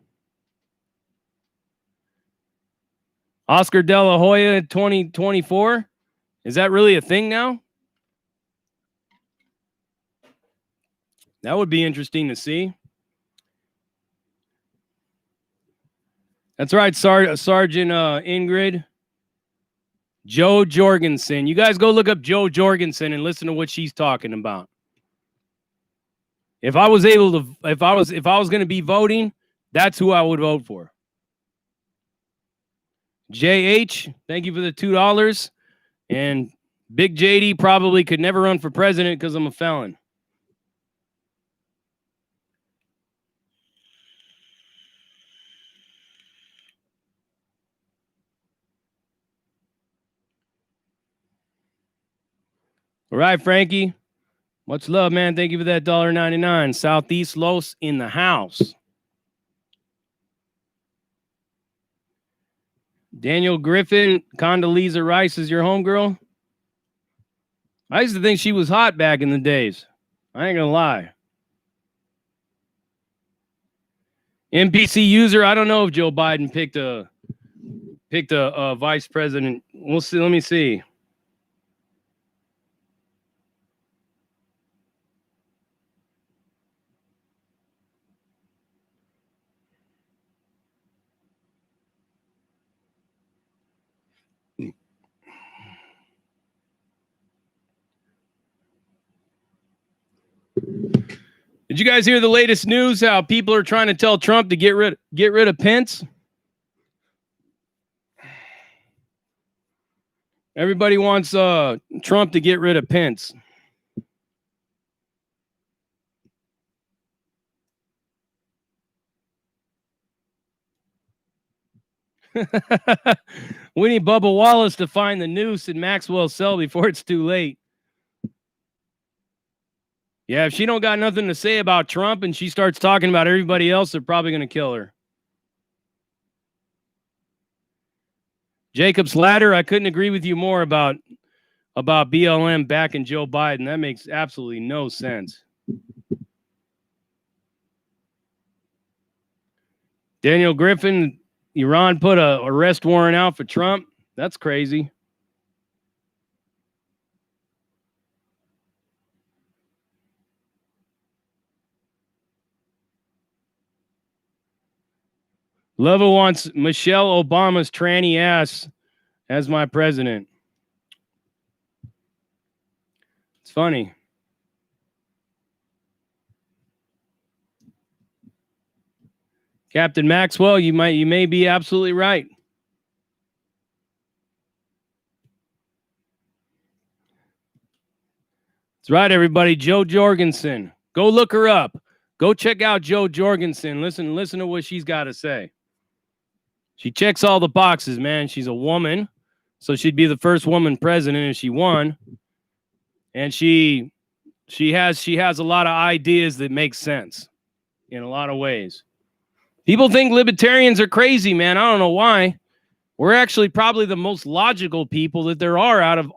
Oscar De La Hoya 2024. Is that really a thing now? That would be interesting to see. That's right, Sergeant Ingrid. Jo Jorgensen. You guys go look up Jo Jorgensen and listen to what she's talking about. If I was going to be voting, that's who I would vote for. JH, thank you for the $2. And Big JD probably could never run for president because I'm a felon. All right, Frankie. Much love, man. Thank you for that $1.99. Southeast Los in the house. Daniel Griffin, Condoleezza Rice is your homegirl? I used to think she was hot back in the days. I ain't gonna lie. NPC user, I don't know if Joe Biden picked a vice president. We'll see. Let me see. Did you guys hear the latest news? How people are trying to tell Trump to get rid of Pence? Everybody wants Trump to get rid of Pence. We need Bubba Wallace to find the noose in Maxwell's cell before it's too late. Yeah, if she don't got nothing to say about Trump and she starts talking about everybody else, they're probably going to kill her. Jacob's Ladder, I couldn't agree with you more about BLM backing Joe Biden. That makes absolutely no sense. Daniel Griffin, Iran put a arrest warrant out for Trump. That's crazy. Leva wants Michelle Obama's tranny ass as my president. It's funny. Captain Maxwell, you may be absolutely right. That's right, everybody. Jo Jorgensen. Go look her up. Go check out Jo Jorgensen. Listen to what she's got to say. She checks all the boxes, man. She's a woman, so she'd be the first woman president if she won. And she has a lot of ideas that make sense in a lot of ways. People think libertarians are crazy, man. I don't know why. We're actually probably the most logical people that there are out of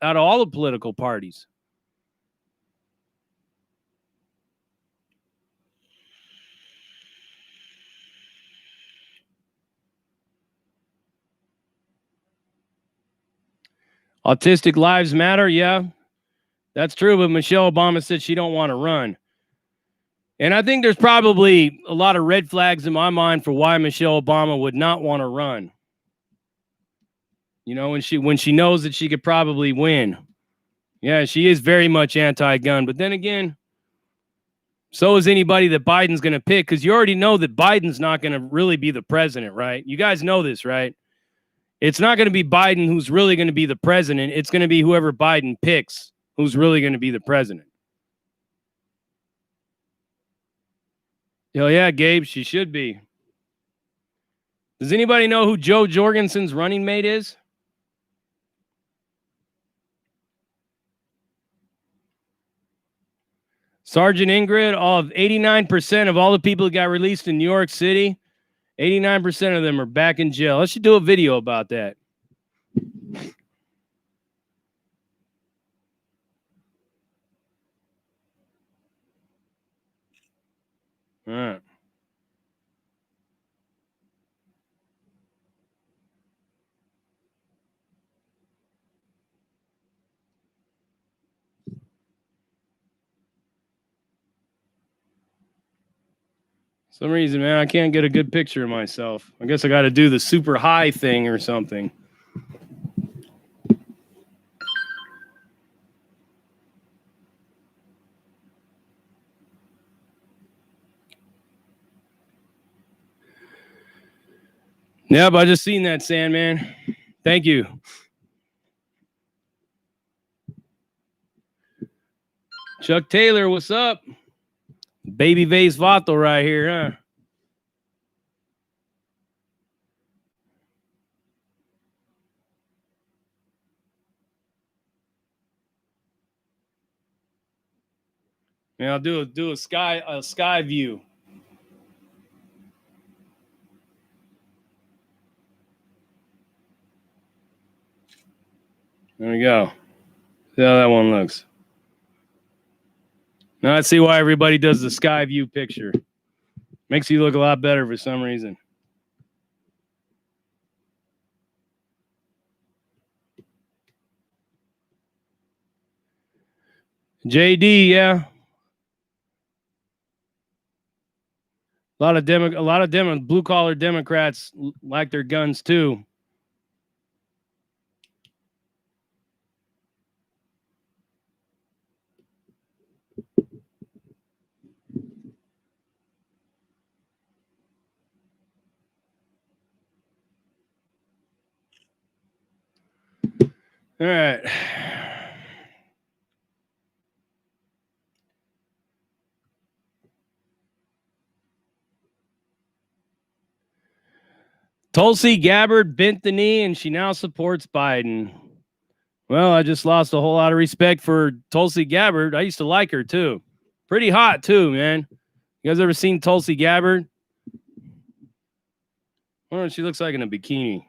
all the political parties. Autistic lives matter. Yeah, that's true. But Michelle Obama said she don't want to run. And I think there's probably a lot of red flags in my mind for why Michelle Obama would not want to run. You know, when she knows that she could probably win. Yeah, she is very much anti-gun. But then again, so is anybody that Biden's going to pick, because you already know that Biden's not going to really be the president, right? You guys know this, right? It's not going to be Biden who's really going to be the president. It's going to be whoever Biden picks who's really going to be the president. Hell yeah, Gabe, she should be. Does anybody know who Joe Jorgensen's running mate is? Sergeant Ingrid, all of 89% of all the people that got released in New York City, 89% of them are back in jail. I should do a video about that. All right. Some reason, man, I can't get a good picture of myself. I guess I got to do the super high thing or something. Yep, I just seen that, Sandman. Thank you. Chuck Taylor, what's up? Baby Vase Vato right here, huh? Yeah, I'll do a sky view. There we go. See how that one looks. Now I see why everybody does the sky view picture. Makes you look a lot better for some reason. JD, yeah. A lot of blue collar Democrats like their guns too. All right. Tulsi Gabbard bent the knee and she now supports Biden. Well, I just lost a whole lot of respect for Tulsi Gabbard. I used to like her too. Pretty hot too, man. You guys ever seen Tulsi Gabbard? Oh, she looks like in a bikini.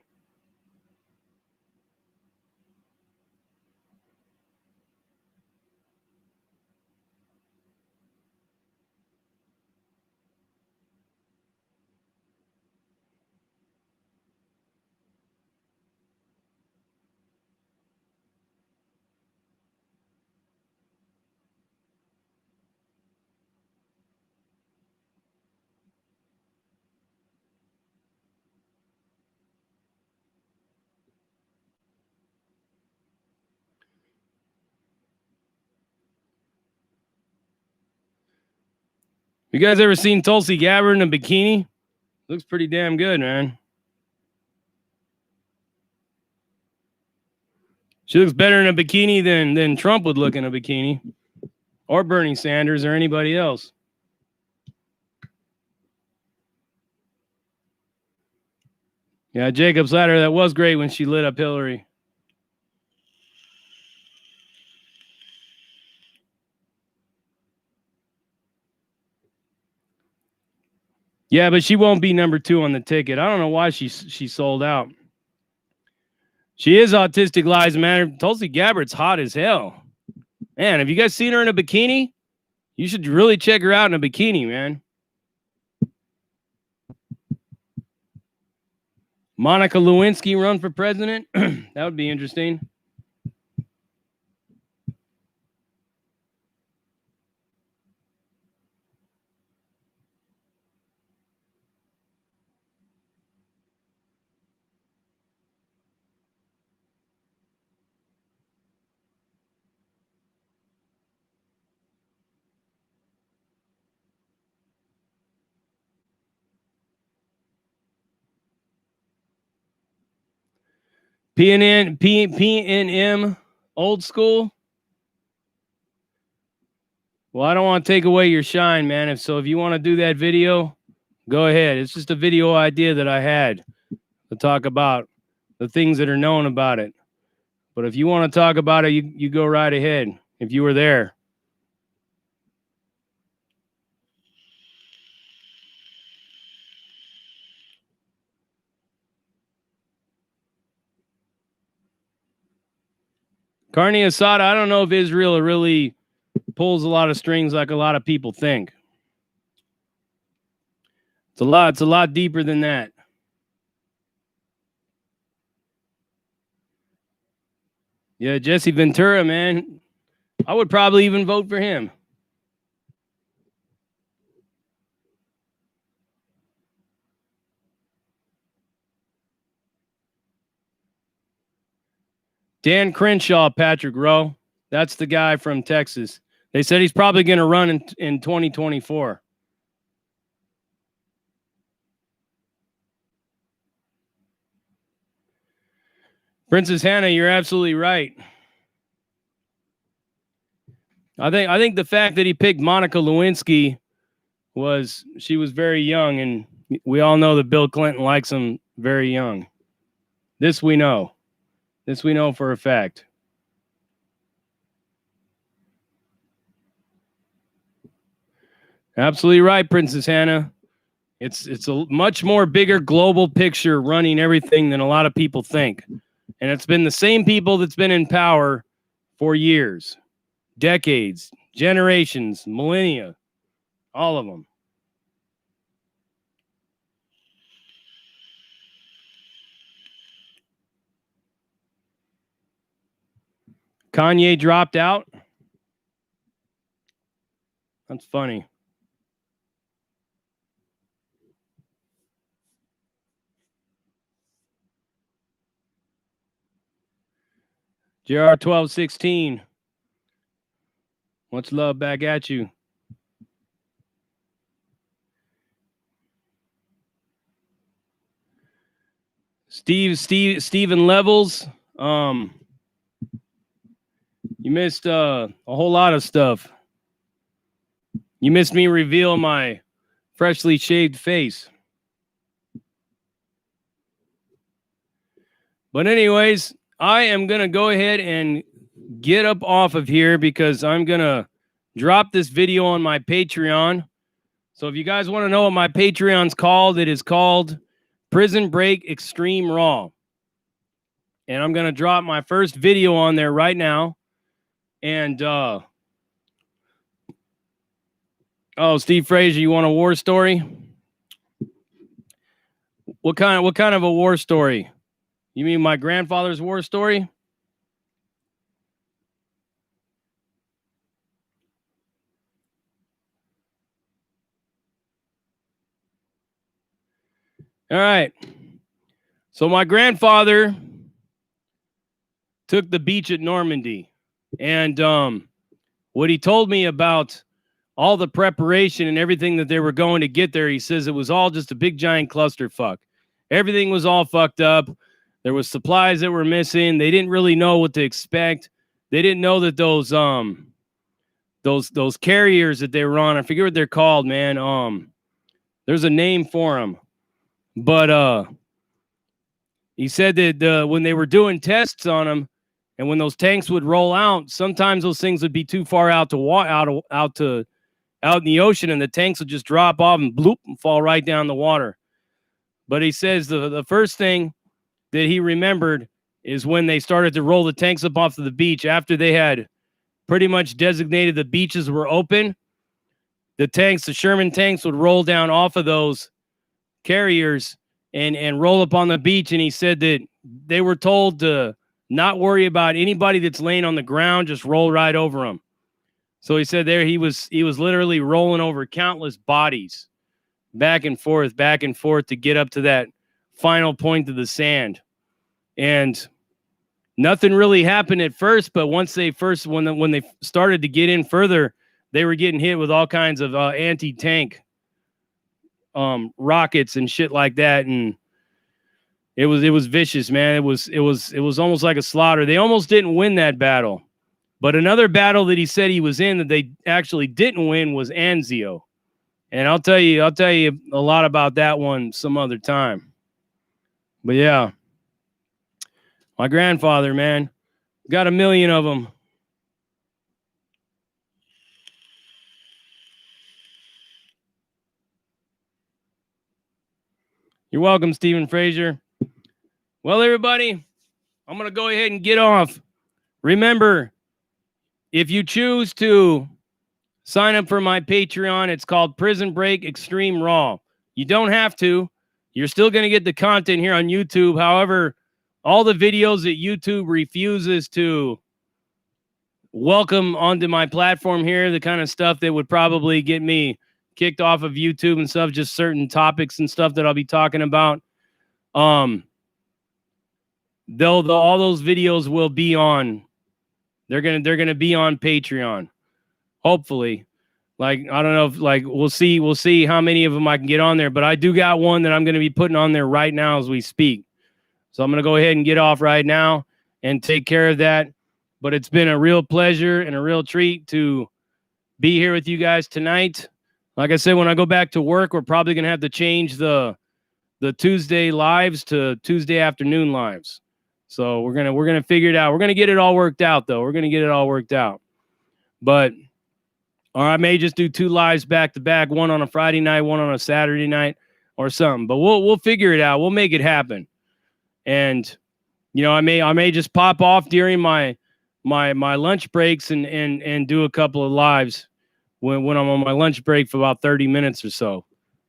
You guys ever seen Tulsi Gabbard in a bikini? Looks pretty damn good, man. She looks better in a bikini than Trump would look in a bikini, or Bernie Sanders, or anybody else. Yeah, Jacob's Ladder, that was great when she lit up Hillary. Yeah, but she won't be number 2 on the ticket. I don't know why she sold out. She is Autistic Lives Matter. Tulsi Gabbard's hot as hell. Man, have you guys seen her in a bikini? You should really check her out in a bikini, man. Monica Lewinsky run for president? That would be interesting. PNM old school. Well, I don't want to take away your shine, man. If you want to do that video, go ahead. It's just a video idea that I had to talk about the things that are known about it. But if you want to talk about it, you go right ahead. If you were there. Carne asada, I don't know if Israel really pulls a lot of strings like a lot of people think. It's a lot deeper than that. Yeah, Jesse Ventura, man. I would probably even vote for him. Dan Crenshaw, Patrick Rowe. That's the guy from Texas. They said he's probably going to run in 2024. Princess Hannah, you're absolutely right. I think the fact that he picked Monica Lewinsky she was very young, and we all know that Bill Clinton likes him very young. This we know. This we know for a fact. Absolutely right, Princess Hannah. It's a much more bigger global picture running everything than a lot of people think. And it's been the same people that's been in power for years, decades, generations, millennia, all of them. Kanye dropped out. That's funny. JR 1216. Much love back at you. Steven Levels. You missed a whole lot of stuff. You missed me reveal my freshly shaved face. But anyways, I am going to go ahead and get up off of here because I'm going to drop this video on my Patreon. So if you guys want to know what my Patreon's called, it is called Prison Break Extreme Raw. And I'm going to drop my first video on there right now. And, oh, Steve Frazier, you want a war story? What kind of a war story? You mean my grandfather's war story? All right. So my grandfather took the beach at Normandy. And what he told me about all the preparation and everything that they were going to get there, he says it was all just a big giant clusterfuck. Everything was all fucked up. There was supplies that were missing. They didn't really know what to expect. They didn't know that those carriers that they were on, I forget what they're called, man. There's a name for them. But he said that when they were doing tests on them, and when those tanks would roll out, sometimes those things would be too far out in the ocean, and the tanks would just drop off and bloop and fall right down the water. But he says the first thing that he remembered is when they started to roll the tanks up off of the beach after they had pretty much designated the beaches were open. The Sherman tanks would roll down off of those carriers and roll up on the beach. And he said that they were told to not worry about anybody that's laying on the ground, just roll right over them. So he said there he was literally rolling over countless bodies back and forth to get up to that final point of the sand. And nothing really happened at first, but when they started to get in further, they were getting hit with all kinds of anti-tank rockets and shit like that. And It was vicious, man. It was almost like a slaughter. They almost didn't win that battle. But another battle that he said he was in that they actually didn't win was Anzio. And I'll tell you a lot about that one some other time. But yeah, my grandfather, man, got 1 million of them. You're welcome, Stephen Fraser. Well, everybody, I'm going to go ahead and get off. Remember, if you choose to sign up for my Patreon, it's called Prison Break Extreme Raw. You don't have to. You're still going to get the content here on YouTube. However, all the videos that YouTube refuses to welcome onto my platform here, the kind of stuff that would probably get me kicked off of YouTube and stuff, just certain topics and stuff that I'll be talking about. All those videos will be on. They're gonna be on Patreon. Hopefully. Like, I don't know if, like, we'll see how many of them I can get on there, but I do got one that I'm going to be putting on there right now as we speak. So I'm going to go ahead and get off right now and take care of that. But it's been a real pleasure and a real treat to be here with you guys tonight. Like I said, when I go back to work, we're probably going to have to change the Tuesday lives to Tuesday afternoon lives. So we're going to figure it out. We're going to get it all worked out, though. We're going to get it all worked out. But or I may just do 2 lives back to back, one on a Friday night, one on a Saturday night or something. But we'll figure it out. We'll make it happen. And you know, I may just pop off during my lunch breaks and do a couple of lives when I'm on my lunch break for about 30 minutes or so.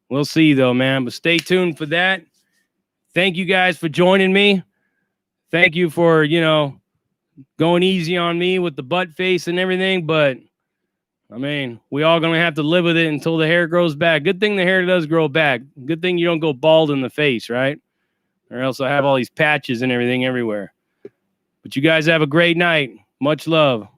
We'll see though, man. But stay tuned for that. Thank you guys for joining me. Thank you for, you know, going easy on me with the butt face and everything, but I mean, we all going to have to live with it until the hair grows back. Good thing the hair does grow back. Good thing you don't go bald in the face, right? Or else I have all these patches and everything everywhere. But you guys have a great night. Much love.